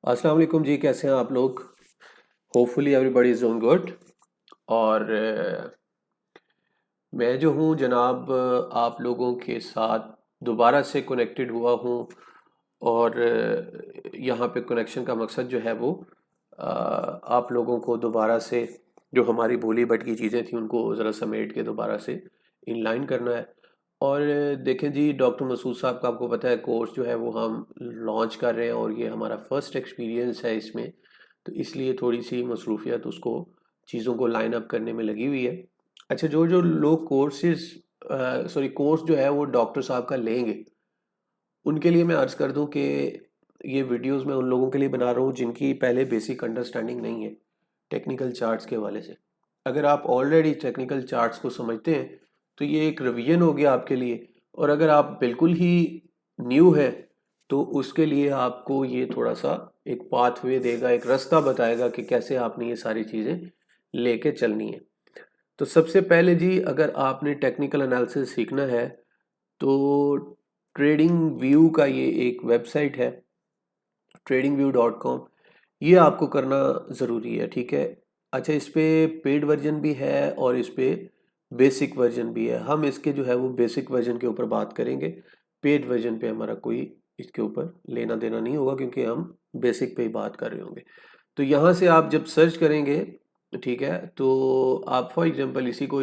अस्सलाम वालेकुम जी, कैसे हैं आप लोग। Hopefully everybody is doing good. और मैं जो हूँ जनाब, आप लोगों के साथ दोबारा से कनेक्टेड हुआ हूँ। और यहाँ पे कनेक्शन का मकसद जो है वो आप लोगों को दोबारा से जो हमारी भूली भटकी चीज़ें थी उनको ज़रा समेट के दोबारा से इनलाइन करना है। और देखें जी, डॉक्टर मसूद साहब का आपको पता है कोर्स जो है वो हम लॉन्च कर रहे हैं और ये हमारा फर्स्ट एक्सपीरियंस है इसमें। तो इसलिए थोड़ी सी मसरूफियत उसको चीज़ों को लाइन अप करने में लगी हुई है। अच्छा, जो जो लोग कोर्स जो है वो डॉक्टर साहब का लेंगे, उनके लिए मैं अर्ज़ कर दूं कि ये वीडियोस मैं उन लोगों के लिए बना रहा हूँ जिनकी पहले बेसिक अंडरस्टैंडिंग नहीं है टेक्निकल चार्ट्स के हवाले से। अगर आप ऑलरेडी टेक्निकल चार्ट्स को समझते हैं तो ये एक रिवीजन हो गया आपके लिए। और अगर आप बिल्कुल ही न्यू है तो उसके लिए आपको ये थोड़ा सा एक पाथवे देगा, एक रास्ता बताएगा कि कैसे आपने ये सारी चीज़ें लेके चलनी है। तो सबसे पहले जी, अगर आपने टेक्निकल एनालिसिस सीखना है तो ट्रेडिंग व्यू का ये एक वेबसाइट है, tradingview.com। ये आपको करना ज़रूरी है, ठीक है। अच्छा, इस पे पेड वर्जन भी है और इस पे बेसिक वर्जन भी है। हम इसके जो है वो बेसिक वर्जन के ऊपर बात करेंगे। पेड वर्जन पे हमारा कोई इसके ऊपर लेना देना नहीं होगा क्योंकि हम बेसिक पे ही बात कर रहे होंगे। तो यहाँ से आप जब सर्च करेंगे, ठीक है, तो आप फॉर एग्जांपल इसी को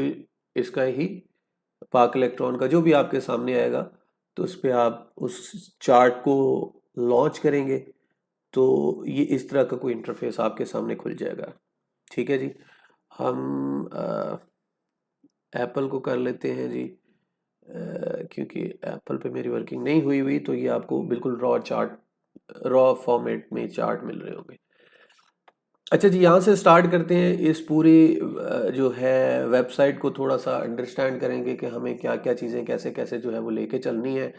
इसका ही पाक इलेक्ट्रॉन का जो भी आपके सामने आएगा, तो उस पे आप उस चार्ट को लॉन्च करेंगे तो ये इस तरह का कोई इंटरफेस आपके सामने खुल जाएगा। ठीक है जी। हम एप्पल को कर लेते हैं जी, क्योंकि एप्पल पे मेरी वर्किंग नहीं हुई हुई, तो ये आपको बिल्कुल रॉ फॉर्मेट में चार्ट मिल रहे होंगे। अच्छा जी, यहाँ से स्टार्ट करते हैं। इस पूरी जो है वेबसाइट को थोड़ा सा अंडरस्टैंड करेंगे कि हमें क्या क्या चीज़ें कैसे कैसे जो है वो लेके चलनी है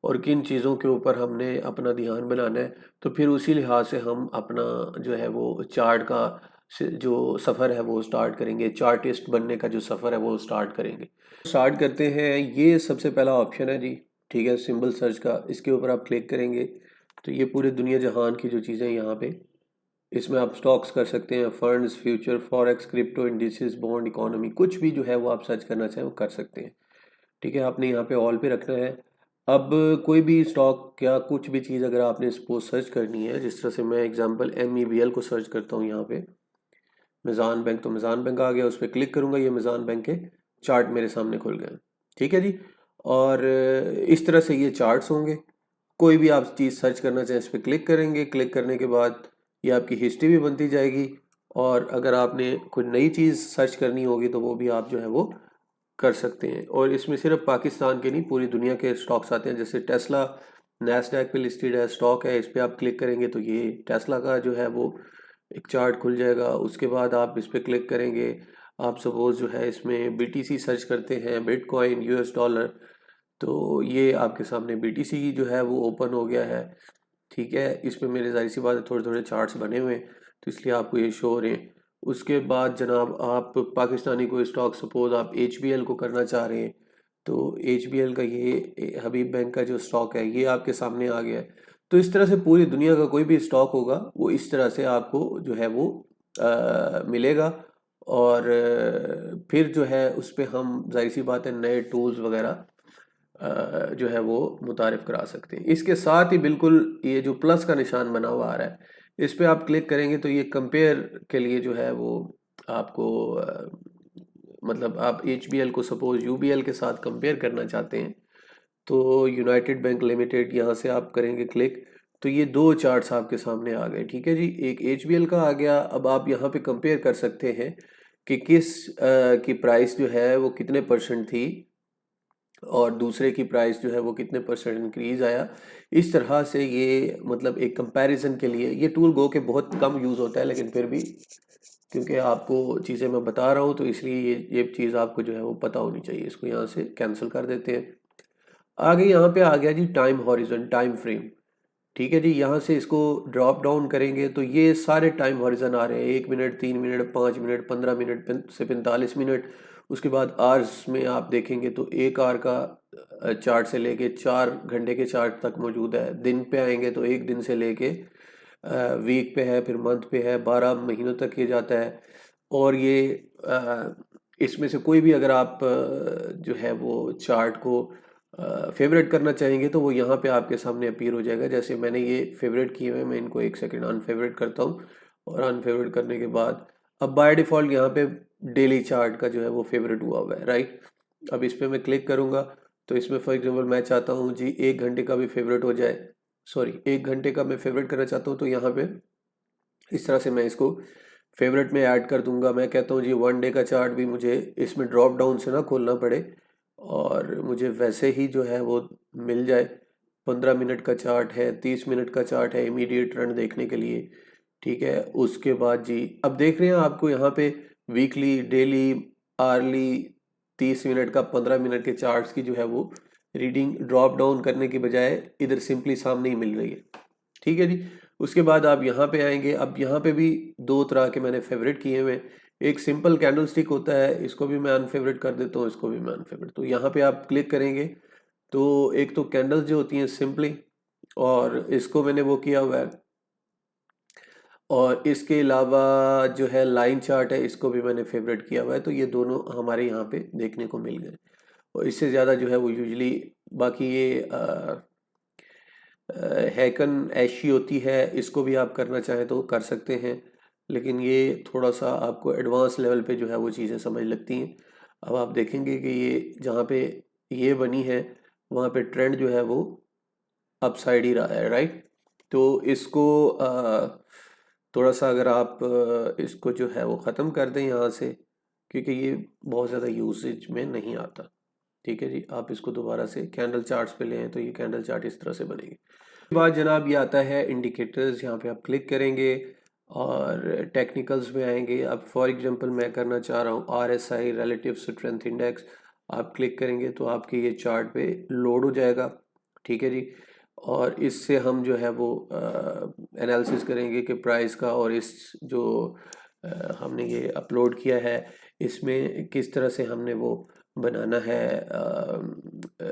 और किन चीज़ों के ऊपर हमने अपना ध्यान बनाना है। तो फिर उसी लिहाज से हम अपना जो है वो चार्ट का जो सफ़र है वो स्टार्ट करेंगे, चार्टिस्ट बनने का जो सफ़र है वो स्टार्ट करेंगे। स्टार्ट करते हैं। ये सबसे पहला ऑप्शन है जी, ठीक है, सिंबल सर्च का। इसके ऊपर आप क्लिक करेंगे तो ये पूरे दुनिया जहान की जो चीज़ें यहाँ पे, इसमें आप स्टॉक्स कर सकते हैं, funds, future, forex, crypto, indices, bond, economy, कुछ भी जो है वो आप सर्च करना चाहें वो कर सकते हैं। ठीक है, आपने यहाँ पे ऑल पे रखना है। अब कोई भी स्टॉक या कुछ भी चीज़ अगर आपने सपोज सर्च करनी है, जिस तरह से मैं एग्जांपल MEBL को सर्च करता हूँ यहाँ पे, मिज़ान बैंक, तो मिज़ान बैंक आ गया, उस पर क्लिक करूँगा, ये मिज़ान बैंक के चार्ट मेरे सामने खुल गए। ठीक है जी। और इस तरह से ये चार्ट्स होंगे। कोई भी आप चीज़ सर्च करना चाहें इस पर क्लिक करेंगे, क्लिक करने के बाद ये आपकी हिस्ट्री भी बनती जाएगी। और अगर आपने कोई नई चीज़ सर्च करनी होगी तो वो भी आप जो है वो कर सकते हैं। और इसमें सिर्फ पाकिस्तान के नहीं, पूरी दुनिया के स्टॉक्स आते हैं। जैसे टेस्ला नैस्डैक पे लिस्टेड है, स्टॉक है, इस पर आप क्लिक करेंगे तो ये टेस्ला का जो है वो एक चार्ट खुल जाएगा। उसके बाद आप इस पर क्लिक करेंगे, आप सपोज जो है इसमें BTC सर्च करते हैं, बिटकॉइन, US डॉलर, तो ये आपके सामने BTC जो है वो ओपन हो गया है। ठीक है, इसमें मेरे जाहिर सी बात है थोड़े थोड़े चार्ट्स बने हुए हैं तो इसलिए आपको ये शो हो रहे हैं। उसके बाद जनाब आप पाकिस्तानी कोई स्टॉक, सपोज आप HBL को करना चाह रहे हैं, तो HBL का ये हबीब बैंक का जो स्टॉक है ये आपके सामने आ गया है। तो इस तरह से पूरी दुनिया का कोई भी स्टॉक होगा वो इस तरह से आपको जो है वो मिलेगा। और फिर जो है उस पर हम जाहिर सी बात है नए टूल्स वगैरह जो है वो मुतारिफ करा सकते हैं। इसके साथ ही बिल्कुल ये जो प्लस का निशान बना हुआ आ रहा है, इस पे आप क्लिक करेंगे तो ये कंपेयर के लिए जो है वो आपको मतलब आप HBL को सपोज UBL के साथ कंपेयर करना चाहते हैं तो यूनाइटेड बैंक लिमिटेड, यहाँ से आप करेंगे क्लिक, तो ये दो चार्ट्स आपके सामने आ गए। ठीक है जी, एक HBL का आ गया। अब आप यहाँ पे कंपेयर कर सकते हैं कि किस की प्राइस जो है वो कितने परसेंट थी और दूसरे की प्राइस जो है वो कितने परसेंट इंक्रीज आया। इस तरह से ये मतलब एक कंपैरिजन के लिए ये टूल गो के बहुत कम यूज़ होता है, लेकिन फिर भी क्योंकि आपको चीज़ें मैं बता रहा हूँ तो इसलिए ये चीज़ आपको जो है वो पता होनी चाहिए। इसको यहाँ से कैंसिल कर देते हैं। आगे यहाँ पे आ गया जी टाइम हॉरिजन, टाइम फ्रेम। ठीक है जी, यहाँ से इसको ड्रॉप डाउन करेंगे तो ये सारे टाइम हॉरिजन आ रहे हैं, 1 मिनट, 3 मिनट, 5 मिनट, 15 मिनट से 45 मिनट। उसके बाद आवर्स में आप देखेंगे तो 1 आवर का चार्ट से लेके 4 घंटे के चार्ट तक मौजूद है। दिन पे आएंगे तो 1 दिन से लेके वीक पे है, फिर मंथ पे है, 12 महीनों तक ये जाता है। और ये इसमें से कोई भी अगर आप जो है वो चार्ट को फेवरेट करना चाहेंगे तो वो यहाँ पे आपके सामने अपीयर हो जाएगा। जैसे मैंने ये फेवरेट किए हुए, मैं इनको एक सेकेंड अनफेवरेट करता हूँ, और अनफेवरेट करने के बाद अब बाय डिफ़ॉल्ट यहाँ पे डेली चार्ट का जो है वो फेवरेट हुआ हुआ है, राइट। अब इस पर मैं क्लिक करूँगा तो इसमें फॉर एग्जांपल मैं चाहता हूँ जी 1 घंटे का भी फेवरेट हो जाए, सॉरी 1 घंटे का मैं फेवरेट करना चाहता हूँ, तो यहाँ पे इस तरह से मैं इसको फेवरेट में ऐड कर दूंगा। मैं कहता हूँ जी 1 डे का चार्ट भी मुझे इसमें ड्रॉप डाउन से ना खोलना पड़े और मुझे वैसे ही जो है वो मिल जाए। 15 मिनट का चार्ट है, 30 मिनट का चार्ट है इमीडिएट ट्रेंड देखने के लिए, ठीक है। उसके बाद जी अब देख रहे हैं आपको यहाँ पे वीकली, डेली, आर्ली, 30 मिनट का, 15 मिनट के चार्ट्स की जो है वो रीडिंग ड्रॉप डाउन करने की बजाय इधर सिंपली सामने ही मिल रही है, ठीक है जी। उसके बाद आप यहाँ पे आएंगे। अब यहाँ पे भी दो तरह के मैंने फेवरेट किए हुए। एक सिंपल कैंडल स्टिक होता है, इसको भी मैं अनफेवरेट कर देता हूँ, इसको भी मैं अनफेवरेट। तो यहाँ पे आप क्लिक करेंगे तो एक तो कैंडल्स जो होती हैं सिंपली, और इसको मैंने वो किया हुआ है, और इसके अलावा जो है लाइन चार्ट है, इसको भी मैंने फेवरेट किया हुआ है। तो ये दोनों हमारे यहाँ पे देखने को मिल गए, और इससे ज़्यादा जो है वो यूजली बाकी ये हैकन ऐशी होती है, इसको भी आप करना चाहें तो कर सकते हैं, लेकिन ये थोड़ा सा आपको एडवांस लेवल पे जो है वो चीज़ें समझ लगती हैं। अब आप देखेंगे कि ये जहाँ पे ये बनी है वहाँ पे ट्रेंड जो है वो अपसाइड ही रहा है, राइट। तो इसको थोड़ा सा अगर आप इसको जो है वो ख़त्म कर दें यहाँ से, क्योंकि ये बहुत ज़्यादा यूसेज में नहीं आता, ठीक है जी। आप इसको दोबारा से कैंडल चार्ट्स पे ले आएँ तो ये कैंडल चार्ट इस तरह से बनेगी। उसके बाद जनाब ये आता है इंडिकेटर्स, यहाँ पे आप क्लिक करेंगे और टेक्निकल्स में आएंगे। अब फॉर एग्जांपल मैं करना चाह रहा हूँ RSI रिलेटिव स्ट्रेंथ इंडेक्स, आप क्लिक करेंगे तो आपके ये चार्ट पे लोड हो जाएगा, ठीक है जी। और इससे हम जो है वो एनालिसिस करेंगे कि प्राइस का, और इस जो हमने ये अपलोड किया है इसमें किस तरह से हमने वो बनाना है,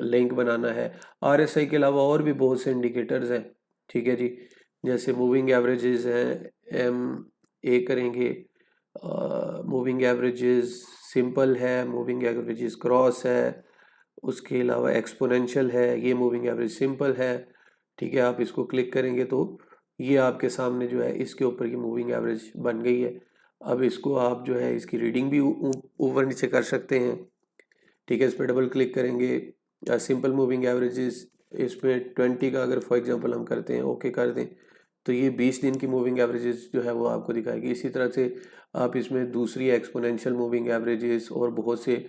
लिंक बनाना है। RSI के अलावा और भी बहुत से इंडिकेटर्स हैं, ठीक है जी। जैसे मूविंग एवरेजेस हैं, MA करेंगे, मूविंग एवरेजेस सिंपल है, मूविंग एवरेजेस क्रॉस है, उसके अलावा एक्सपोनेंशियल है, ये मूविंग एवरेज सिंपल है, ठीक है। आप इसको क्लिक करेंगे तो ये आपके सामने जो है इसके ऊपर की मूविंग एवरेज बन गई है। अब इसको आप जो है इसकी रीडिंग भी ऊपर नीचे कर सकते हैं, ठीक है। इस पर डबल क्लिक करेंगे, सिंपल मूविंग एवरेजेस, इसमें 20 का अगर फॉर एग्जांपल हम करते हैं, ओके कर दें, तो ये 20 दिन की मूविंग एवरेजेस जो है वो आपको दिखाएगी। इसी तरह से आप इसमें दूसरी एक्सपोनेंशियल मूविंग एवरेजेस और बहुत से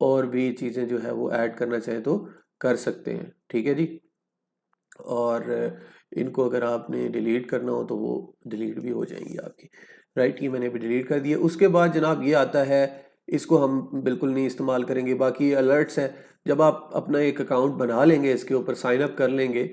और भी चीज़ें जो है वो ऐड करना चाहें तो कर सकते हैं, ठीक है जी। और इनको अगर आपने डिलीट करना हो तो वो डिलीट भी हो जाएंगी आपकी, राइट। ये मैंने अभी डिलीट कर दिया। उसके बाद जनाब ये आता है, इसको हम बिल्कुल नहीं इस्तेमाल करेंगे। बाकी अलर्ट्स है, जब आप अपना एक अकाउंट बना लेंगे, इसके ऊपर साइन अप कर लेंगे,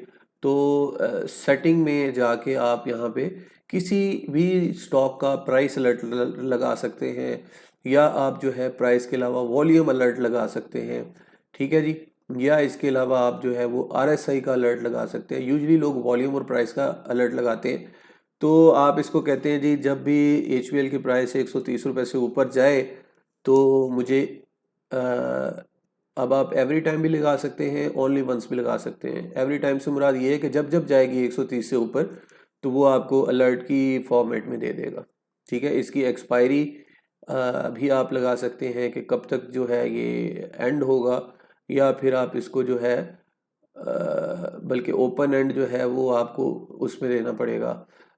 तो सेटिंग में जाके आप यहाँ पे किसी भी स्टॉक का प्राइस अलर्ट लगा सकते हैं, या आप जो है प्राइस के अलावा वॉल्यूम अलर्ट लगा सकते हैं, ठीक है जी। या इसके अलावा आप जो है वो RSI का अलर्ट लगा सकते हैं। यूजली लोग वॉल्यूम और प्राइस का अलर्ट लगाते हैं, तो आप इसको कहते हैं जी जब भी HBL की प्राइस 130 रुपये से ऊपर जाए तो मुझे अब आप एवरी टाइम भी लगा सकते हैं, ओनली वंस भी लगा सकते हैं। एवरी टाइम से मुराद ये है कि जब जब जाएगी 130 से ऊपर तो वो आपको अलर्ट की फॉर्मेट में दे देगा, ठीक है। इसकी एक्सपायरी भी आप लगा सकते हैं कि कब तक जो है ये एंड होगा, या फिर आप इसको जो है बल्कि ओपन एंड जो है वो आपको उसमें लेना पड़ेगा,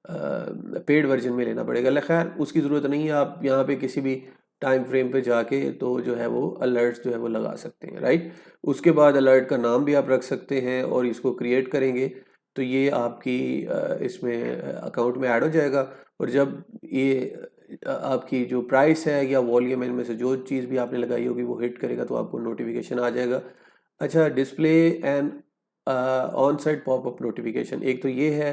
पेड वर्जन में लेना पड़ेगा। खैर उसकी ज़रूरत नहीं है, आप यहाँ पे किसी भी टाइम फ्रेम पे जाके तो जो है वो अलर्ट्स जो है वो लगा सकते हैं, राइट। उसके बाद अलर्ट का नाम भी आप रख सकते हैं, और इसको क्रिएट करेंगे तो ये आपकी इसमें अकाउंट में ऐड हो जाएगा। और जब ये आपकी जो प्राइस है या वॉल्यूम इनमें से जो चीज़ भी आपने लगाई होगी वो हिट करेगा तो आपको नोटिफिकेशन आ जाएगा। अच्छा, display and on site popup notification, एक तो ये है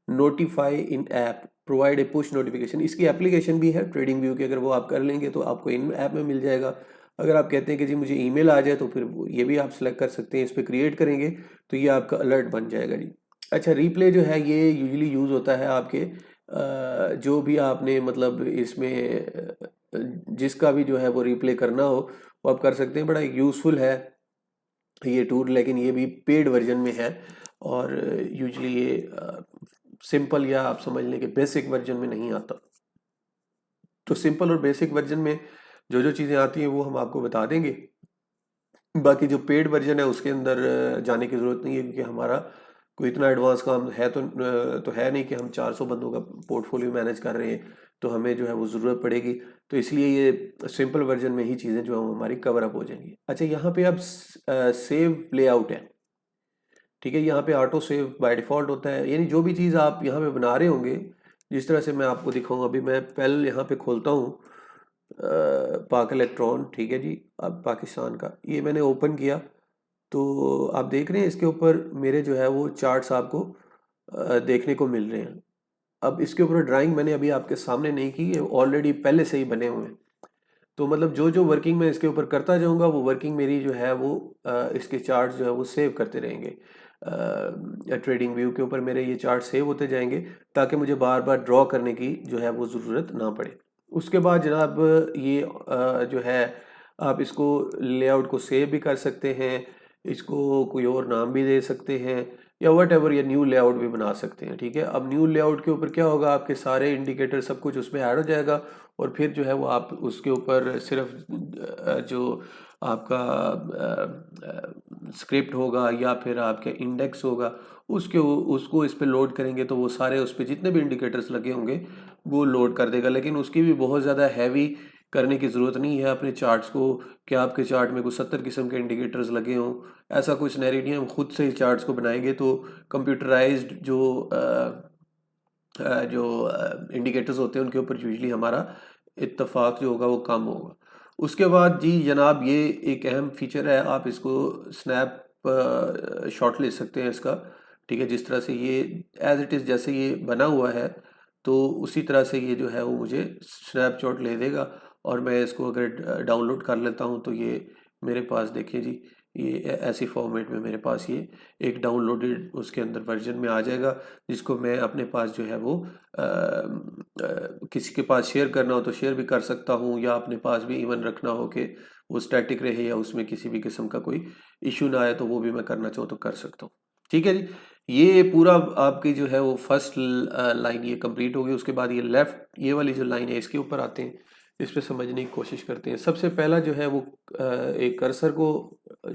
notify in app, provide a push notification. इसकी एप्लीकेशन भी है ट्रेडिंग व्यू की, अगर वो आप कर लेंगे तो आपको इन ऐप में मिल जाएगा। अगर आप कहते हैं कि जी मुझे ईमेल आ जाए तो फिर ये भी आप सेलेक्ट कर सकते हैं, इस पर क्रिएट करेंगे तो ये आपका अलर्ट बन जाएगा जी। अच्छा, रिप्ले जो है ये यूजुअली यूज़ होता है आपके जो भी आपने मतलब इसमें जिसका भी जो है वो रिप्ले करना हो वो आप कर सकते हैं। बड़ा यूज़फुल है ये टूल, लेकिन ये भी पेड वर्जन में है और यूजुअली ये सिंपल या आप समझ लें कि बेसिक वर्जन में नहीं आता। तो सिंपल और बेसिक वर्जन में जो जो चीज़ें आती हैं वो हम आपको बता देंगे। बाकी जो पेड वर्जन है उसके अंदर जाने की ज़रूरत नहीं है, क्योंकि हमारा कोई इतना एडवांस काम है तो है नहीं कि हम 400 बंदों का पोर्टफोलियो मैनेज कर रहे हैं, तो हमें जो है वो ज़रूरत पड़ेगी। तो इसलिए ये सिंपल वर्जन में ही चीज़ें जो हैं हमारी कवर अप हो जाएंगी। अच्छा, यहाँ पे अब सेव लेआउट है, ठीक है। यहाँ पे ऑटो सेव बाय डिफ़ॉल्ट होता है, यानी जो भी चीज़ आप यहाँ पे बना रहे होंगे, जिस तरह से मैं आपको दिखाऊंगा। अभी मैं पहले यहाँ पे खोलता हूँ पाक इलेक्ट्रॉन, ठीक है जी, अब पाकिस्तान का ये मैंने ओपन किया। तो आप देख रहे हैं इसके ऊपर मेरे जो है वो चार्ट्स आपको देखने को मिल रहे हैं। अब इसके ऊपर ड्राइंग मैंने अभी आपके सामने नहीं की, ये ऑलरेडी पहले से ही बने हुए हैं। तो मतलब जो जो वर्किंग मैं इसके ऊपर करता जाऊंगा वो वर्किंग मेरी जो है वो इसके चार्ट्स जो है वो सेव करते रहेंगे। ट्रेडिंग व्यू के ऊपर मेरे ये चार्ट सेव होते जाएंगे, ताकि मुझे बार बार ड्रॉ करने की जो है वो ज़रूरत ना पड़े। उसके बाद जनाब ये जो है आप इसको लेआउट को सेव भी कर सकते हैं, इसको कोई और नाम भी दे सकते हैं, या वट एवर, या न्यू लेआउट भी बना सकते हैं, ठीक है। अब न्यू लेआउट के ऊपर क्या होगा, आपके सारे इंडिकेटर सब कुछ उसमें ऐड हो जाएगा, और फिर जो है वो आप उसके ऊपर सिर्फ जो आपका स्क्रिप्ट होगा या फिर आपके इंडेक्स होगा उसको इस पे लोड करेंगे, तो वो सारे उस पे जितने भी इंडिकेटर्स लगे होंगे वो लोड कर देगा। लेकिन उसकी भी बहुत ज़्यादा हैवी करने की ज़रूरत नहीं है अपने चार्ट्स को, कि आपके चार्ट में कुछ 70 किस्म के इंडिकेटर्स लगे हों। ऐसा कुछ सिनेरियो नहीं है, हम खुद से ही चार्ट्स को बनाएंगे। तो कंप्यूटराइज्ड जो इंडिकेटर्स होते हैं उनके ऊपर यूजली हमारा इत्तेफाक जो होगा वो कम होगा। उसके बाद जी जनाब ये एक अहम फीचर है, आप इसको स्नैप शॉट ले सकते हैं इसका, ठीक है। जिस तरह से ये एज इट इज़ जैसे ये बना हुआ है, तो उसी तरह से ये जो है वो मुझे स्नैपशॉट ले देगा। और मैं इसको अगर डाउनलोड कर लेता हूँ तो ये मेरे पास देखिए जी, ये ऐसी फॉर्मेट में मेरे पास ये एक डाउनलोडेड उसके अंदर वर्जन में आ जाएगा, जिसको मैं अपने पास जो है वो किसी के पास शेयर करना हो तो शेयर भी कर सकता हूँ, या अपने पास भी इवन रखना हो कि वो स्टैटिक रहे या उसमें किसी भी किस्म का कोई इशू ना आए, तो वो भी मैं करना चाहूँ तो कर सकता हूँ, ठीक है जी। ये पूरा आपकी जो है वो फर्स्ट लाइन ये कंप्लीट होगी। उसके बाद ये लेफ्ट ये वाली जो लाइन है इसके ऊपर आते हैं, इस पे समझने की कोशिश करते हैं। सबसे पहला जो है वो एक कर्सर को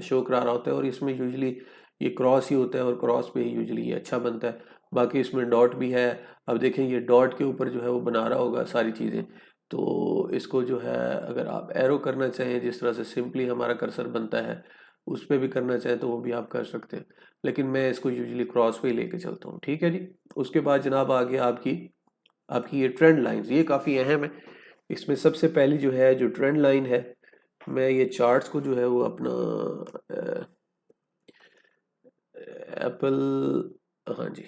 शो करा रहा होता है, और इसमें यूजुअली ये क्रॉस ही होता है, और क्रॉस पे यूजुअली ये अच्छा बनता है। बाकी इसमें डॉट भी है। अब देखें ये डॉट के ऊपर जो है वो बना रहा होगा सारी चीज़ें, तो इसको जो है अगर आप एरो करना चाहें, जिस तरह से सिंपली हमारा कर्सर बनता है उस पर भी करना चाहें तो वो भी आप कर सकते हैं, लेकिन मैं इसको यूजुअली क्रॉस पे ही लेके चलता हूँ, ठीक है जी। उसके बाद जनाब आ गया आपकी आपकी ये ट्रेंड लाइंस, ये काफ़ी अहम है। इसमें सबसे पहली जो है जो ट्रेंड लाइन है, मैं ये चार्ट्स को जो है वो अपना एप्पल, हाँ जी,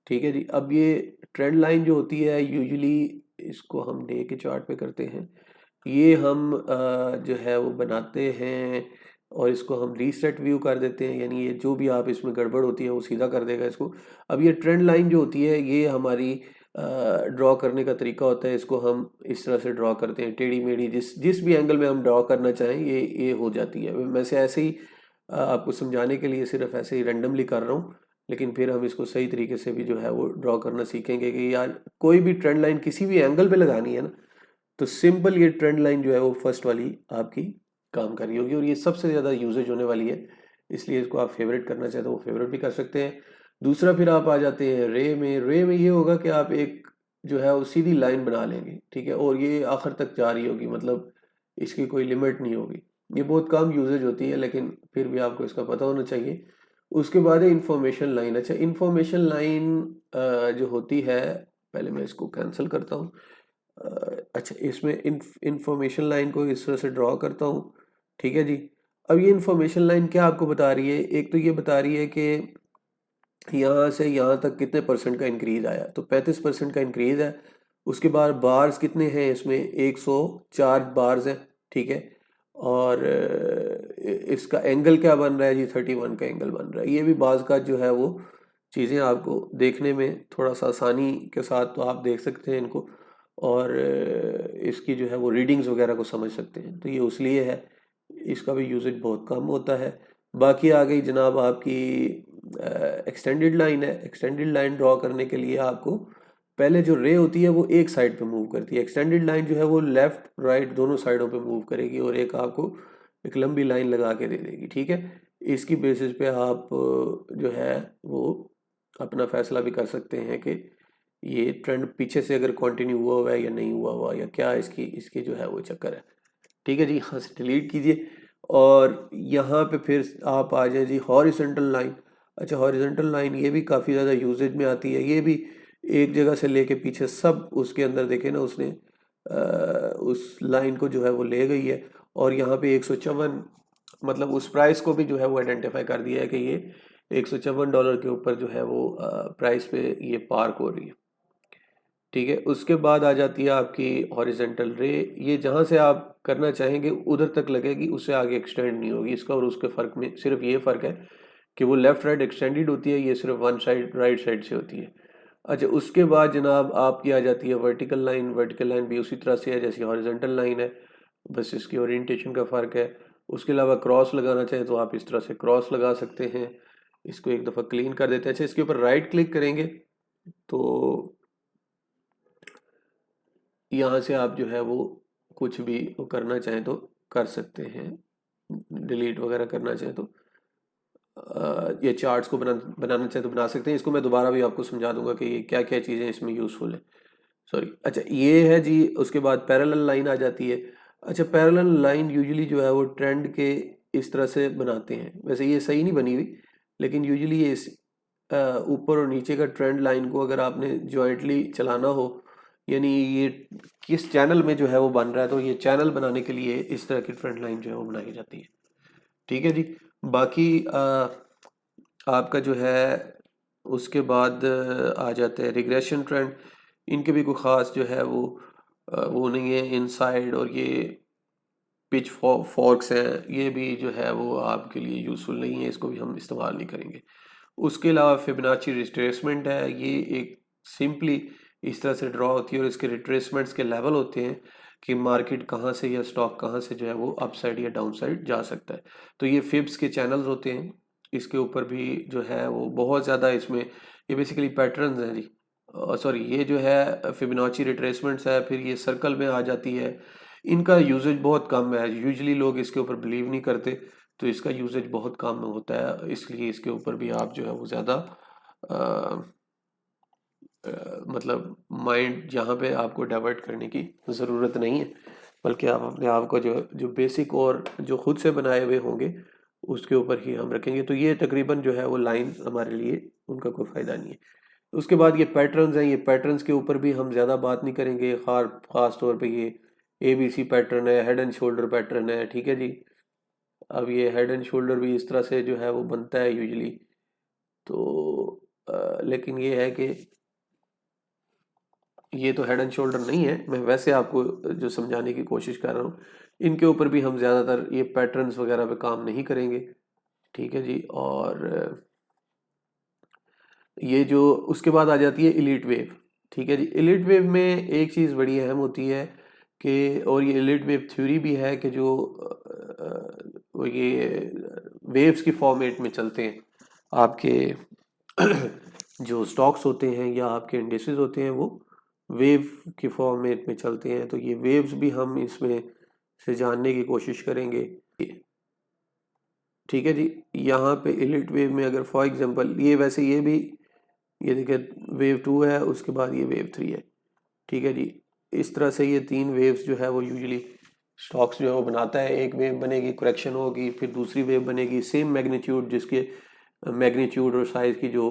ठीक है जी। अब ये ट्रेंड लाइन जो होती है यूजुअली इसको हम डे के चार्ट पे करते हैं, ये हम जो है वो बनाते हैं और इसको हम रीसेट व्यू कर देते हैं, यानी ये जो भी आप इसमें गड़बड़ होती है वो सीधा कर देगा इसको। अब ये ट्रेंड लाइन जो होती है ये हमारी ड्रॉ करने का तरीका होता है, इसको हम इस तरह से ड्रॉ करते हैं टेढ़ी मेढ़ी, जिस जिस भी एंगल में हम ड्रॉ करना चाहें ये हो जाती है। मैं से ऐसे ही आपको समझाने के लिए सिर्फ ऐसे ही रैंडमली कर रहा हूँ, लेकिन फिर हम इसको सही तरीके से भी जो है वो ड्रॉ करना सीखेंगे कि यार कोई भी ट्रेंड लाइन किसी भी एंगल पे लगानी है ना, तो सिंपल ये ट्रेंड लाइन जो है वो फर्स्ट वाली आपकी काम कर रही होगी, और ये सबसे ज़्यादा यूजेज होने वाली है, इसलिए इसको आप फेवरेट करना चाहते हो वो फेवरेट भी कर सकते हैं। दूसरा फिर आप आ जाते हैं रे में ये होगा कि आप एक जो है वो सीधी लाइन बना लेंगे, ठीक है, और ये आखिर तक जा रही होगी, मतलब इसकी कोई लिमिट नहीं होगी। ये बहुत कम यूजेज होती है, लेकिन फिर भी आपको इसका पता होना चाहिए। उसके बाद है इंफॉर्मेशन लाइन। अच्छा, इंफॉर्मेशन लाइन जो होती है, पहले मैं इसको कैंसिल करता हूँ। अच्छा, इसमें इंफॉर्मेशन लाइन को इस तरह से ड्रॉ करता हूँ, ठीक है जी। अब ये इंफॉर्मेशन लाइन क्या आपको बता रही है, एक तो ये बता रही है कि यहाँ से यहाँ तक कितने परसेंट का इंक्रीज आया, तो 35% का इंक्रीज है। उसके बाद बार्स कितने हैं इसमें, 104 बार्स हैं, ठीक है। और इसका एंगल क्या बन रहा है जी, 31 का एंगल बन रहा है। ये भी बाज का जो है वो चीज़ें आपको देखने में थोड़ा सा आसानी के साथ तो आप देख सकते हैं इनको, और इसकी जो है वो रीडिंग्स वगैरह को समझ सकते हैं। तो ये इसलिए है, इसका भी यूजेज बहुत कम होता है। बाकी आ गई जनाब आपकी एक्सटेंडेड लाइन है। एक्सटेंडेड लाइन ड्रॉ करने के लिए आपको पहले जो रे होती है वो एक साइड पे मूव करती है। एक्सटेंडेड लाइन जो है वो लेफ्ट राइट दोनों साइडों पे मूव करेगी और एक आपको एक लंबी लाइन लगा के दे देगी, ठीक है। इसकी बेसिस पे आप जो है वो अपना फैसला भी कर सकते हैं कि ये ट्रेंड पीछे से अगर कंटिन्यू हुआ हुआ है या नहीं हुआ हुआ, या क्या इसकी इसके जो है वो चक्कर है, ठीक है जी। यहाँ से डिलीट कीजिए और यहाँ पे फिर आप आ जाए जी हॉरिजॉन्टल लाइन। अच्छा, हॉरिजॉन्टल लाइन ये भी काफ़ी ज़्यादा यूजेज में आती है। ये भी एक जगह से लेके पीछे सब उसके अंदर देखे ना उसने उस लाइन को जो है वो ले गई है, और यहाँ पे 154 मतलब उस प्राइस को भी जो है वो आइडेंटिफाई कर दिया है कि ये $154 के ऊपर जो है वो प्राइस पे ये पार्क हो रही है, ठीक है। उसके बाद आ जाती है आपकी हॉरिजेंटल रे। ये जहाँ से आप करना चाहेंगे उधर तक लगेगी, उससे आगे एक्सटेंड नहीं होगी। इसका और उसके फ़र्क में सिर्फ ये फ़र्क है कि वो लेफ़्ट राइट एक्सटेंडेड होती है, ये सिर्फ वन साइड राइट साइड से होती है। अच्छा, उसके बाद जनाब आपकी आ जाती है वर्टिकल लाइन। वर्टिकल लाइन भी उसी तरह से है जैसे हॉरिजेंटल लाइन है, बस इसकी ओरिएंटेशन का फ़र्क है। उसके अलावा क्रॉस लगाना चाहें तो आप इस तरह से क्रॉस लगा सकते हैं। इसको एक दफ़ा क्लीन कर देते हैं। अच्छा, इसके ऊपर राइट क्लिक करेंगे तो यहाँ से आप जो है वो कुछ भी वो करना चाहें तो कर सकते हैं, डिलीट वगैरह करना चाहें तो ये चार्ट्स को बनाना चाहें तो बना सकते हैं। इसको मैं दोबारा भी आपको समझा दूंगा कि ये क्या क्या चीज़ें इसमें यूज़फुल है। सॉरी, अच्छा ये है जी। उसके बाद पैरेलल लाइन आ जाती है। अच्छा, पैरेलल लाइन यूजुअली जो है वो ट्रेंड के इस तरह से बनाते हैं। वैसे ये सही नहीं बनी हुई, लेकिन यूजुअली ये ऊपर और नीचे का ट्रेंड लाइन को अगर आपने जॉइंटली चलाना हो, यानी ये किस चैनल में जो है वो बन रहा है, तो ये चैनल बनाने के लिए इस तरह की ट्रेंड लाइन जो है वो बनाई जाती है, ठीक है जी। बाकी आपका जो है उसके बाद आ जाते हैं रिग्रेशन ट्रेंड। इनके भी कोई ख़ास जो है वो नहीं है। इनसाइड और ये पिच फॉर्क्स हैं, ये भी जो है वो आपके लिए यूज़फुल नहीं है, इसको भी हम इस्तेमाल नहीं करेंगे। उसके अलावा फिबोनाची रिट्रेसमेंट है। ये एक सिंपली इस तरह से ड्रॉ होती है और इसके रिट्रेसमेंट्स के लेवल होते हैं कि मार्केट कहाँ से या स्टॉक कहाँ से जो है वो अप साइड या डाउन साइड जा सकता है। तो ये फिब्स के चैनल्स होते हैं। इसके ऊपर भी जो है वो बहुत ज़्यादा इसमें ये बेसिकली पैटर्न्स हैं जी। सॉरी, ये जो है फिबोनाची रिट्रेसमेंट्स है, फिर ये सर्कल में आ जाती है। इनका यूजेज बहुत कम है, यूजुअली लोग इसके ऊपर बिलीव नहीं करते, तो इसका यूजेज बहुत कम होता है, इसलिए इसके ऊपर भी आप जो है वो ज़्यादा मतलब माइंड जहाँ पे आपको डाइवर्ट करने की ज़रूरत नहीं है, बल्कि आप अपने आप को जो जो बेसिक और जो खुद से बनाए हुए होंगे उसके ऊपर ही हम रखेंगे। तो ये तकरीबन जो है वो लाइंस हमारे लिए उनका कोई फ़ायदा नहीं है। उसके बाद ये पैटर्न्स हैं। ये पैटर्न्स के ऊपर भी हम ज़्यादा बात नहीं करेंगे। ख़ास तौर पे ये ABC पैटर्न है, हेड एंड शोल्डर पैटर्न है, ठीक है जी। अब ये हेड एंड शोल्डर भी इस तरह से जो है वो बनता है यूजुअली। तो लेकिन ये है कि ये तो हेड एंड शोल्डर नहीं है, मैं वैसे आपको जो समझाने की कोशिश कर रहा हूँ। इनके ऊपर भी हम ज़्यादातर ये पैटर्न्स वगैरह पे काम नहीं करेंगे, ठीक है जी। और ये जो उसके बाद आ जाती है इलीट वेव, ठीक है जी। इलीट वेव में एक चीज़ बड़ी अहम होती है कि, और ये इलीट वेव थ्योरी भी है कि जो वो ये वेव्स की फॉर्मेट में चलते हैं आपके जो स्टॉक्स होते हैं या आपके इंडेसेस होते हैं वो वेव की फॉर्मेट में चलते हैं। तो ये वेव्स भी हम इसमें से जानने की कोशिश करेंगे, ठीक है जी। यहाँ पे इलिट वेव में अगर फॉर एग्जांपल ये वैसे ये भी ये देखिए वेव 2 है, उसके बाद ये वेव 3 है, ठीक है जी। इस तरह से ये तीन वेव्स जो है वो यूजुअली स्टॉक्स जो है वो बनाता है। एक वेव बनेगी, करेक्शन होगी, फिर दूसरी वेव बनेगी सेम मैग्नीट्यूड, जिसके मैग्नीट्यूड और साइज़ की जो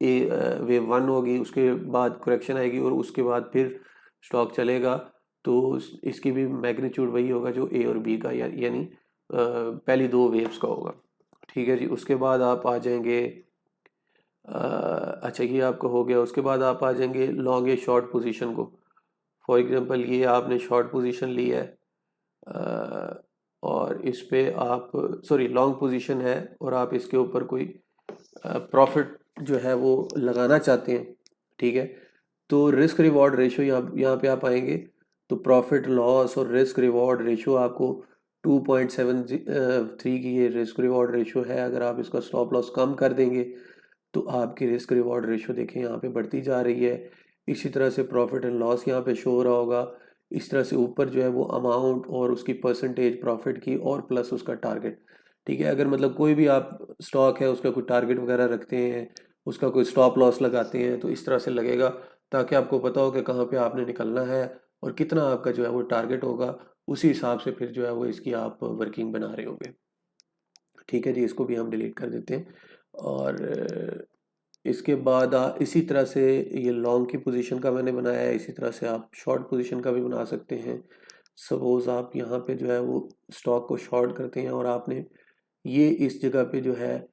वेव 1 होगी, उसके बाद करेक्शन आएगी और उसके बाद फिर स्टॉक चलेगा। तो इसकी भी मैग्नीट्यूड वही होगा जो A और B का यानी पहली दो वेव्स का होगा, ठीक है जी। उसके बाद आप आ जाएंगे अच्छा ये आपका हो गया। उसके बाद आप आ जाएंगे लॉन्ग या शॉर्ट पोजीशन को। फॉर एग्जांपल ये आपने शॉर्ट पोजीशन ली है और इस पे आप सॉरी लॉन्ग पोजीशन है और आप इसके ऊपर कोई प्रॉफिट जो है वो लगाना चाहते हैं, ठीक है, तो रिस्क रिवॉर्ड रेशियो यहाँ पे आप आएंगे तो प्रॉफिट लॉस और रिस्क रिवॉर्ड रेशियो आपको 2.73 की ये रिस्क रिवॉर्ड रेशियो है। अगर आप इसका स्टॉप लॉस कम कर देंगे तो आपकी रिस्क रिवॉर्ड रेशियो देखें यहाँ पे बढ़ती जा रही है। इसी तरह से प्रॉफिट एंड लॉस यहाँ पे शो हो रहा होगा। इस तरह से ऊपर जो है वो अमाउंट और उसकी परसेंटेज प्रॉफिट की और प्लस उसका टारगेट, ठीक है। अगर मतलब कोई भी आप स्टॉक है उसका कोई टारगेट वगैरह रखते हैं, उसका कोई स्टॉप लॉस लगाते हैं, तो इस तरह से लगेगा ताकि आपको पता हो कि कहाँ पे आपने निकलना है और कितना आपका जो है वो टारगेट होगा। उसी हिसाब से फिर जो है वो इसकी आप वर्किंग बना रहे होंगे, ठीक है जी। इसको भी हम डिलीट कर देते हैं। और इसके बाद इसी तरह से ये लॉन्ग की पोजीशन का मैंने बनाया है, इसी तरह से आप शॉर्ट पोजीशन का भी बना सकते हैं। सपोज़ आप यहाँ पे जो है वो स्टॉक को शॉर्ट करते हैं और आपने ये इस जगह पे जो है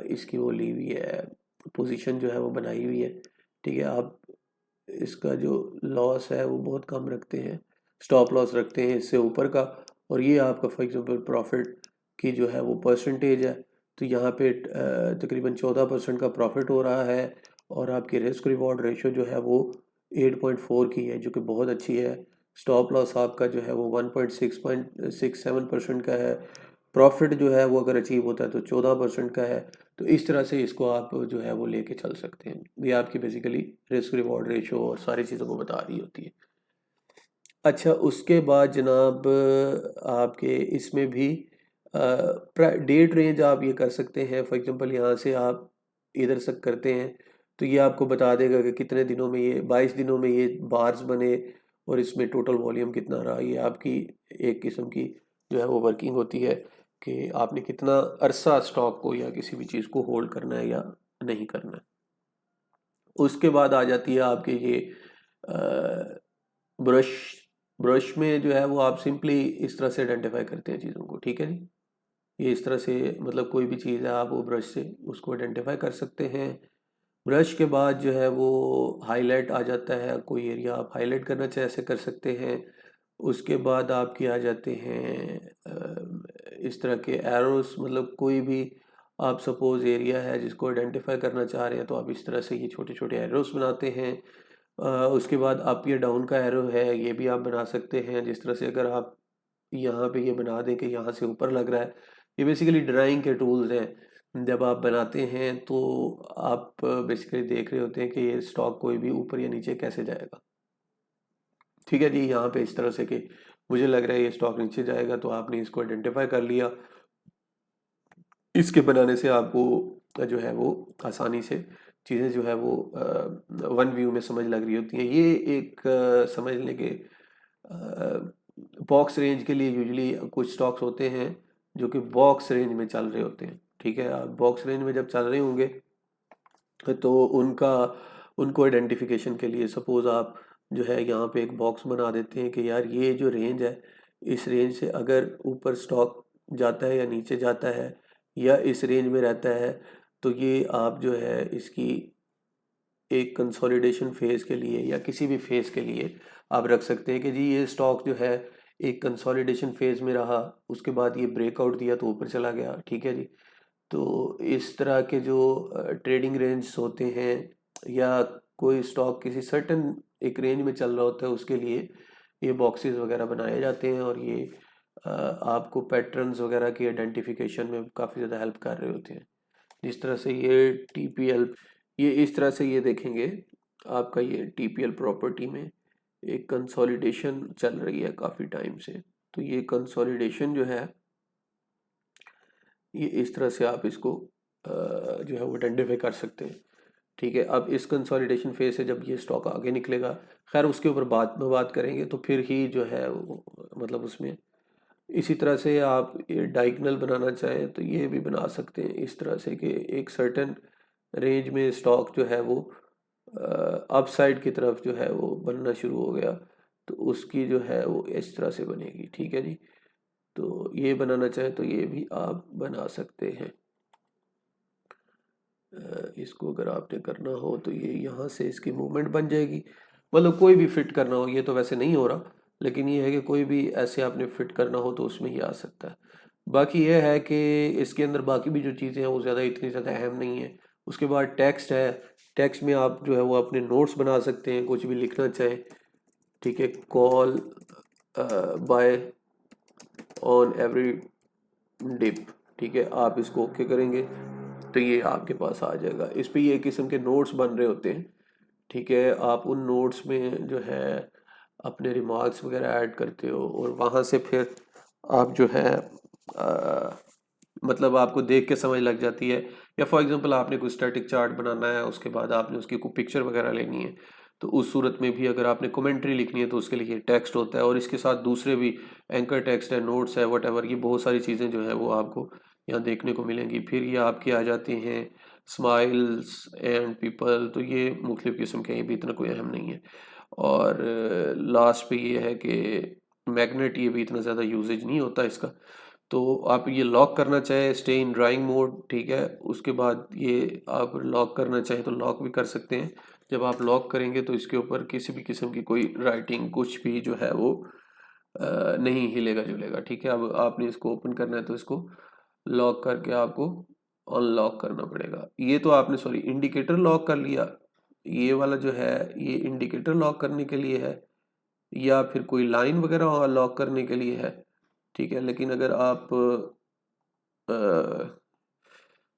इसकी वो ली हुई है, पोजीशन जो है वो बनाई हुई है, ठीक है। आप इसका जो लॉस है वो बहुत कम रखते हैं, स्टॉप लॉस रखते हैं इससे ऊपर का, और ये आपका फॉर एग्जांपल प्रॉफिट की जो है वो परसेंटेज है। तो यहाँ पे तकरीबन 14% का प्रॉफिट हो रहा है और आपकी रिस्क रिवॉर्ड रेशियो जो है वो 8.4 की है, जो कि बहुत अच्छी है। स्टॉप लॉस आपका जो है वो 1.67% का है। प्रॉफिट जो है वो अगर अचीव होता है तो 14% का है। तो इस तरह से इसको आप जो है वो लेके चल सकते हैं। ये आपकी बेसिकली रिस्क रिवॉर्ड रेशो और सारी चीज़ों को बता रही होती है। अच्छा, उसके बाद जनाब आपके इसमें भी डेट रेंज आप ये कर सकते हैं। फॉर एग्जांपल यहाँ से आप इधर से करते हैं तो ये आपको बता देगा कि कितने दिनों में ये 22 दिनों में ये बार्स बने और इसमें टोटल वॉल्यूम कितना रहा। ये आपकी एक किस्म की जो है वो वर्किंग होती है कि आपने कितना अरसा स्टॉक को या किसी भी चीज़ को होल्ड करना है या नहीं करना है। उसके बाद आ जाती है आपके ये ब्रश। ब्रश में जो है वो आप सिंपली इस तरह से आइडेंटिफाई करते हैं चीज़ों को, ठीक है जी। ये इस तरह से मतलब कोई भी चीज़ है आप वो ब्रश से उसको आइडेंटिफाई कर सकते हैं। ब्रश के बाद जो है वो हाईलाइट आ जाता है, कोई एरिया आप हाईलाइट करना चाहे ऐसे कर सकते हैं। उसके बाद आपके आ जाते हैं इस तरह के एरोस, मतलब कोई भी आप सपोज एरिया है जिसको आइडेंटिफाई करना चाह रहे हैं तो आप इस तरह से ये छोटे छोटे एरोस बनाते हैं। उसके बाद अप या डाउन का एरो है, ये भी आप बना सकते हैं। जिस तरह से अगर आप यहाँ पे ये बना दें कि यहाँ से ऊपर लग रहा है, ये बेसिकली ड्राइंग के टूल्स हैं। जब आप बनाते हैं तो आप बेसिकली देख रहे होते हैं कि ये स्टॉक कोई भी ऊपर या नीचे कैसे जाएगा, ठीक है जी। यहाँ पे इस तरह से कि मुझे लग रहा है ये स्टॉक नीचे जाएगा तो आपने इसको आइडेंटिफाई कर लिया। इसके बनाने से आपको जो है वो आसानी से चीज़ें जो है वो वन व्यू में समझ लग रही होती हैं। ये एक समझ लें कि बॉक्स रेंज के लिए यूजुअली कुछ स्टॉक्स होते हैं जो कि बॉक्स रेंज में चल रहे होते हैं, ठीक है। आप बॉक्स रेंज में जब चल रहे होंगे तो उनको आइडेंटिफिकेशन के लिए सपोज आप जो है यहाँ पे एक बॉक्स बना देते हैं कि यार ये जो रेंज है, इस रेंज से अगर ऊपर स्टॉक जाता है या नीचे जाता है या इस रेंज में रहता है तो ये आप जो है इसकी एक कंसोलिडेशन फेज़ के लिए या किसी भी फेज़ के लिए आप रख सकते हैं कि जी ये स्टॉक जो है एक कंसोलिडेशन फेज़ में रहा, उसके बाद ये ब्रेकआउट दिया तो ऊपर चला गया, ठीक है जी। तो इस तरह के जो ट्रेडिंग रेंज होते हैं या कोई स्टॉक किसी सर्टेन एक रेंज में चल रहा होता है उसके लिए ये बॉक्सेस वगैरह बनाए जाते हैं और ये आपको पैटर्न्स वगैरह की आइडेंटिफिकेशन में काफ़ी ज़्यादा हेल्प कर रहे होते हैं। जिस तरह से ये टीपीएल, ये इस तरह से ये देखेंगे आपका ये टीपीएल प्रॉपर्टी में एक कंसोलिडेशन चल रही है काफ़ी टाइम से। तो ये कंसोलिडेशन जो है ये इस तरह से आप इसको जो है वो आइडेंटिफाई कर सकते हैं, ठीक है। अब इस कंसोलिडेशन फेज से जब ये स्टॉक आगे निकलेगा, खैर उसके ऊपर बात में बात करेंगे तो फिर ही जो है मतलब उसमें इसी तरह से आप ये डायगोनल बनाना चाहें तो ये भी बना सकते हैं इस तरह से कि एक सर्टेन रेंज में स्टॉक जो है वो अप साइड की तरफ जो है वो बनना शुरू हो गया तो उसकी जो है वो इस तरह से बनेगी, ठीक है जी। तो ये बनाना चाहे तो ये भी आप बना सकते हैं। इसको अगर आपने करना हो तो ये यहाँ से इसकी मूवमेंट बन जाएगी। मतलब कोई भी फिट करना हो, ये तो वैसे नहीं हो रहा, लेकिन ये है कि कोई भी ऐसे आपने फिट करना हो तो उसमें ये आ सकता है। बाकी ये है कि इसके अंदर बाकी भी जो चीज़ें हैं वो ज़्यादा इतनी ज़्यादा अहम नहीं है, उसके बाद टेक्स्ट है, टेक्स्ट में आप जो है वो अपने नोट्स बना सकते हैं, कुछ भी लिखना चाहें, ठीक है। Call buy on every dip, ठीक है, आप इसको ओके करेंगे तो ये आपके पास आ जाएगा। इस पे ये किस्म के नोट्स बन रहे होते हैं, ठीक है। आप उन नोट्स में जो है अपने रिमार्क्स वगैरह ऐड करते हो और वहाँ से फिर आप जो है मतलब आपको देख के समझ लग जाती है। या फॉर एग्जांपल आपने कोई स्टैटिक चार्ट बनाना है, उसके बाद आपने उसकी कोई पिक्चर वगैरह लेनी है, तो उस सूरत में भी अगर आपने कमेंट्री लिखनी है तो उसके लिए टेक्स्ट होता है, और इसके साथ दूसरे भी एंकर टेक्स्ट है, नोट्स है, वट एवर, ये बहुत सारी चीज़ें जो है वो आपको यहाँ देखने को मिलेंगी। फिर ये आपकी आ जाती हैं स्माइल्स एंड पीपल, तो ये मुख्तलिफ़ किस्म के हैं, ये भी इतना कोई अहम नहीं है। और लास्ट पे ये है कि मैग्नेट, ये भी इतना ज़्यादा यूजेज नहीं होता इसका। तो आप ये लॉक करना चाहें स्टे इन ड्राइंग मोड, ठीक है। उसके बाद ये आप लॉक करना चाहें तो लॉक भी कर सकते हैं। जब आप लॉक करेंगे तो इसके ऊपर किसी भी किस्म की कोई राइटिंग कुछ भी जो है वो नहीं हिलेगा जुलेगा, ठीक है। अब आपने इसको ओपन करना है तो इसको लॉक करके आपको अनलॉक करना पड़ेगा। ये तो आपने सॉरी इंडिकेटर लॉक कर लिया, ये वाला जो है ये इंडिकेटर लॉक करने के लिए है या फिर कोई लाइन वगैरह लॉक करने के लिए है, ठीक है। लेकिन अगर आप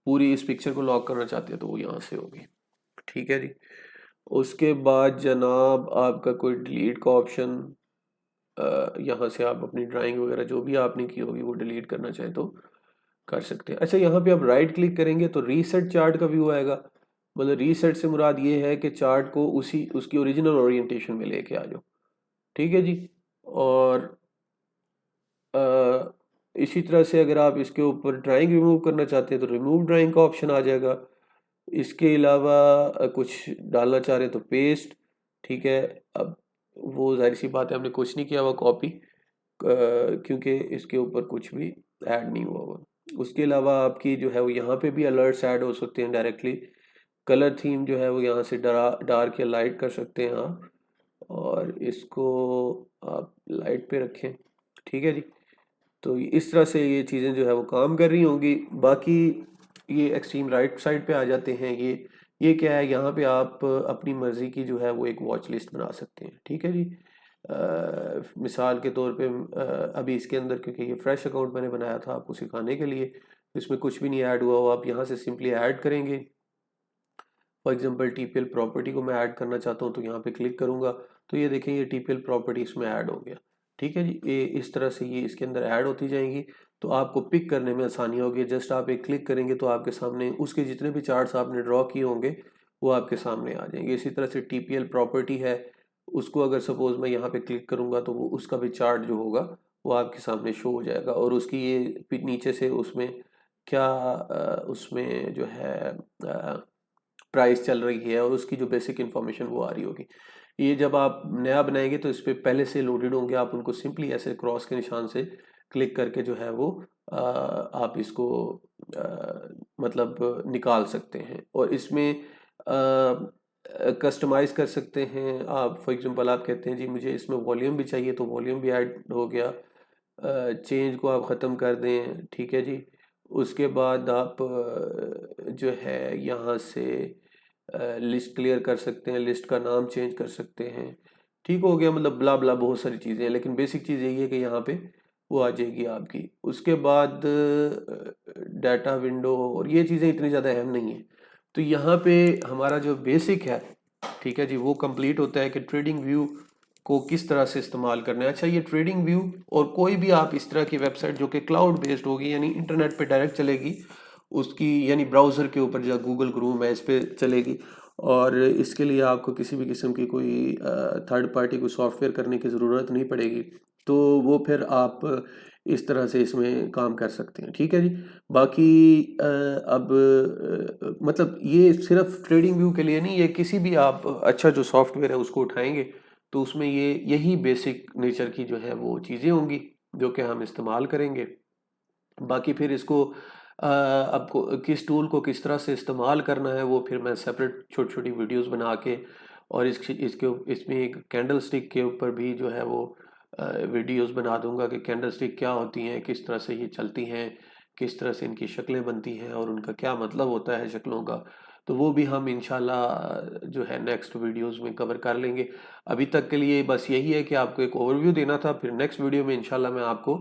पूरी इस पिक्चर को लॉक करना चाहते हैं तो वो यहाँ से होगी, ठीक है जी। उसके बाद जनाब आपका कोई डिलीट का ऑप्शन, यहाँ से आप अपनी ड्राइंग वगैरह जो भी आपने की होगी वो डिलीट करना चाहें तो कर सकते हैं। अच्छा, यहाँ पे आप राइट क्लिक करेंगे तो रीसेट चार्ट का व्यू आएगा। मतलब रीसेट से मुराद ये है कि चार्ट को उसी उसकी ओरिजिनल ओरिएंटेशन में लेके आ जाओ, ठीक है जी। और इसी तरह से अगर आप इसके ऊपर ड्राइंग रिमूव करना चाहते हैं तो रिमूव ड्राइंग का ऑप्शन आ जाएगा। इसके अलावा कुछ डालना चाह रहे हैं तो पेस्ट, ठीक है। अब वो जाहिर सी बात है हमने कुछ नहीं किया हुआ कॉपी, क्योंकि इसके ऊपर कुछ भी ऐड नहीं हुआ हुआ। उसके अलावा आपकी जो है वो यहाँ पे भी अलर्ट्स ऐड हो सकते हैं डायरेक्टली। कलर थीम जो है वो यहाँ से डार्क या लाइट कर सकते हैं आप, और इसको आप लाइट पे रखें, ठीक है जी। तो इस तरह से ये चीज़ें जो है वो काम कर रही होंगी। बाकी ये एक्सट्रीम राइट साइड पे आ जाते हैं। ये क्या है, यहाँ पे आप अपनी मर्ज़ी की जो है वो एक वॉच लिस्ट बना सकते हैं, ठीक है जी। मिसाल के तौर पे अभी इसके अंदर क्योंकि ये फ्रेश अकाउंट मैंने बनाया था आपको सिखाने के लिए, इसमें कुछ भी नहीं ऐड हुआ हो, आप यहाँ से सिंपली ऐड करेंगे। फॉर एग्जांपल टीपीएल प्रॉपर्टी को मैं ऐड करना चाहता हूँ तो यहाँ पे क्लिक करूँगा तो ये देखें ये टीपीएल प्रॉपर्टी इसमें ऐड हो गया, ठीक है जी। ये इस तरह से ये इसके अंदर ऐड होती जाएंगी तो आपको पिक करने में आसानी होगी। जस्ट आप एक क्लिक करेंगे तो आपके सामने उसके जितने भी चार्ट्स आपने ड्रॉ किए होंगे वो आपके सामने आ जाएंगे। इसी तरह से टीपीएल प्रॉपर्टी है, उसको अगर सपोज मैं यहाँ पे क्लिक करूँगा तो वो उसका भी चार्ट जो होगा वो आपके सामने शो हो जाएगा, और उसकी ये नीचे से उसमें क्या उसमें जो है प्राइस चल रही है और उसकी जो बेसिक इन्फॉर्मेशन वो आ रही होगी। ये जब आप नया बनाएंगे तो इस पर पहले से लोडेड होंगे, आप उनको सिंपली ऐसे क्रॉस के निशान से क्लिक करके जो है वो आप इसको मतलब निकाल सकते हैं, और इसमें कस्टमाइज़ कर सकते हैं आप। फॉर एग्जांपल आप कहते हैं जी मुझे इसमें वॉल्यूम भी चाहिए तो वॉल्यूम भी ऐड हो गया। चेंज को आप ख़त्म कर दें, ठीक है जी। उसके बाद आप जो है यहाँ से लिस्ट क्लियर कर सकते हैं, लिस्ट का नाम चेंज कर सकते हैं, ठीक हो गया। मतलब ब्ला ब्ला बहुत सारी चीज़ें हैं, लेकिन बेसिक चीज़ यही है कि यहाँ पे वो आ जाएगी आपकी। उसके बाद डाटा विंडो और ये चीज़ें इतनी ज़्यादा अहम नहीं है। तो यहाँ पे हमारा जो बेसिक है, ठीक है जी, वो कंप्लीट होता है कि ट्रेडिंग व्यू को किस तरह से इस्तेमाल करना है। अच्छा, ये ट्रेडिंग व्यू और कोई भी आप इस तरह की वेबसाइट जो कि क्लाउड बेस्ड होगी यानी इंटरनेट पे डायरेक्ट चलेगी, उसकी यानी ब्राउज़र के ऊपर जो गूगल क्रोम है इस पे चलेगी, और इसके लिए आपको किसी भी किस्म की कोई थर्ड पार्टी को सॉफ्टवेयर करने की ज़रूरत नहीं पड़ेगी। तो वो फिर आप इस तरह से इसमें काम कर सकते हैं, ठीक है जी। बाकी अब मतलब ये सिर्फ ट्रेडिंग व्यू के लिए नहीं, ये किसी भी आप अच्छा जो सॉफ्टवेयर है उसको उठाएंगे तो उसमें ये यही बेसिक नेचर की जो है वो चीज़ें होंगी जो कि हम इस्तेमाल करेंगे। बाकी फिर इसको आपको किस टूल को किस तरह से इस्तेमाल करना है वो फिर मैं सेपरेट छोटी छोटी वीडियोस बना के, और इसमें एक कैंडल स्टिक के ऊपर भी जो है वो वीडियोस बना दूंगा कि कैंडल स्टिक क्या होती हैं, किस तरह से ये चलती हैं, किस तरह से इनकी शक्लें बनती हैं और उनका क्या मतलब होता है शक्लों का। तो वो भी हम इंशाल्लाह जो है नेक्स्ट वीडियोस में कवर कर लेंगे। अभी तक के लिए बस यही है कि आपको एक ओवरव्यू देना था, फिर नेक्स्ट वीडियो में इंशाल्लाह मैं आपको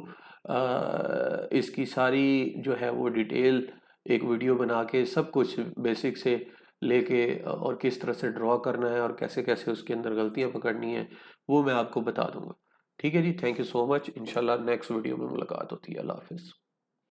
इसकी सारी जो है वो डिटेल एक वीडियो बना के सब कुछ बेसिक से लेके और किस तरह से ड्रॉ करना है और कैसे कैसे उसके अंदर गलतियां पकड़नी है वो मैं आपको बता दूंगा। ठीक है जी, थैंक यू सो मच। इंशाल्लाह नेक्स्ट वीडियो में मुलाकात होती है। अल्लाह हाफिज़।